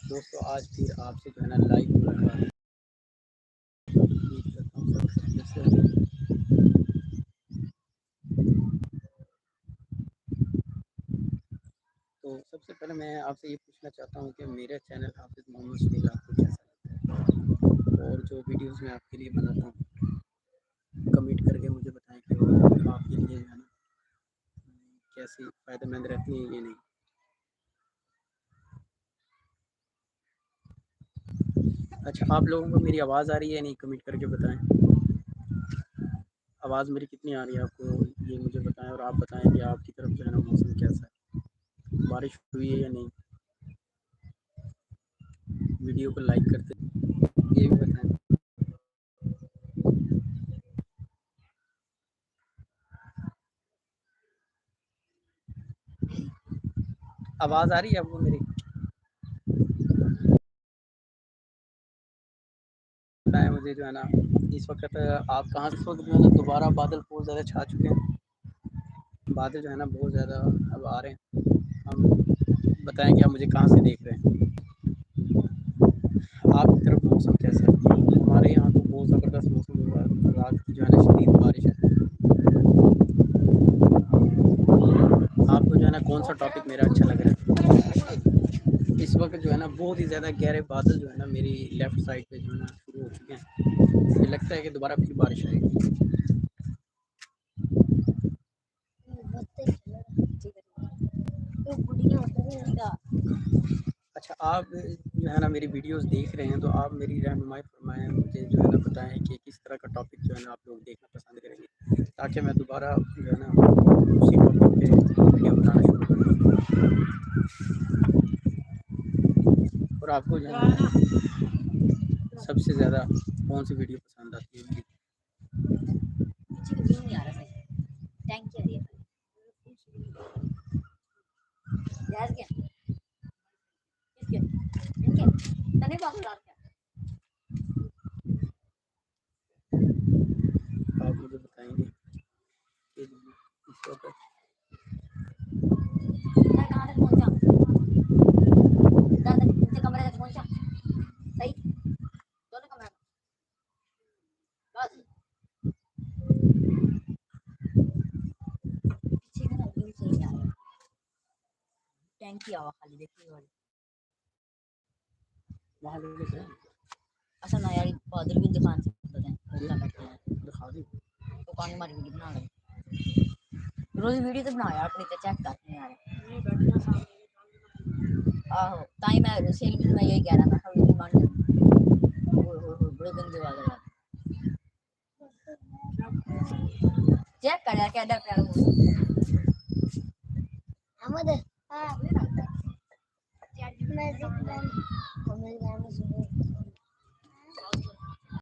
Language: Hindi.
दोस्तों आज फिर आपसे जो है ना लाइव मुलाकात। उम्मीद करता हूँ सब खैरियत से होंगे। तो सबसे पहले मैं आपसे ये पूछना चाहता हूँ कि मेरा चैनल हाफिज़ मोहम्मद शमील आपको कैसा लगता है, और जो वीडियोज़ मैं आपके लिए बनाता हूँ कमेंट करके मुझे बताएं कि वो आपके लिए जो है ना कैसी फ़ायदेमंद रहती हैं या नहीं। अच्छा, आप लोगों को मेरी आवाज़ आ रही है या नहीं, कमेंट करके बताएं। आवाज़ मेरी कितनी आ रही है आपको, ये मुझे बताएं, और आप बताएं कि आपकी तरफ जो है ना मौसम कैसा है, बारिश हुई है या नहीं। वीडियो को लाइक करते ये भी बताएं। आवाज़ आ रही है आपको मेरी? बताएं मुझे जो है ना इस वक्त आप कहाँ से। इस वक्त जो है ना दोबारा बादल बहुत ज़्यादा छा चुके हैं। बादल जो है ना बहुत ज़्यादा अब आ रहे हैं। हम बताएं कि आप मुझे कहाँ से देख रहे हैं, आपकी तरफ मौसम कैसा है। हमारे यहाँ तो बहुत ज़बरदस्त मौसम हुआ है, रात की जो है ना शदीद बारिश है। आपको जो है ना कौन सा टॉपिक मेरा अच्छा लग रहा है। इस वक्त जो है ना बहुत ही ज़्यादा गहरे बादल जो है ना मेरी लेफ़्ट साइड पे जो है ना शुरू हो चुके हैं। मुझे लगता है कि दोबारा फिर बारिश आएगी। अच्छा, आप जो है ना मेरी वीडियोस देख रहे हैं तो आप मेरी रहनुमाई फरमाएं, मुझे जो है ना बताएं कि किस तरह का टॉपिक जो है ना आप लोग देखना पसंद करेंगे, ताकि मैं दोबारा जो है ना उसी टॉपिक पे वीडियो बनाना शुरू करूँ। और आपको जो है ना सबसे ज़्यादा कौन सी वीडियो पसंद आती है? आप मुझे बताएंगे कि इस वक्त टैंकी आवा खाली देखिए वाली वहाँ लेके जाएं। असल ना यार बादल भी दुकान से बताएं ये होता बैठे हैं दिखा दी। दुकान हमारी वीडियो बना रहे रोज वीडियो तो बना यार अपनी तो चेक करते हैं यार आहो ताई मैं सेल में मैं यही कह रहा था वीडियो मान हो बड़े गंदे वाले चेक कर यार क्या प्यार अहमद हां मैजिक मैन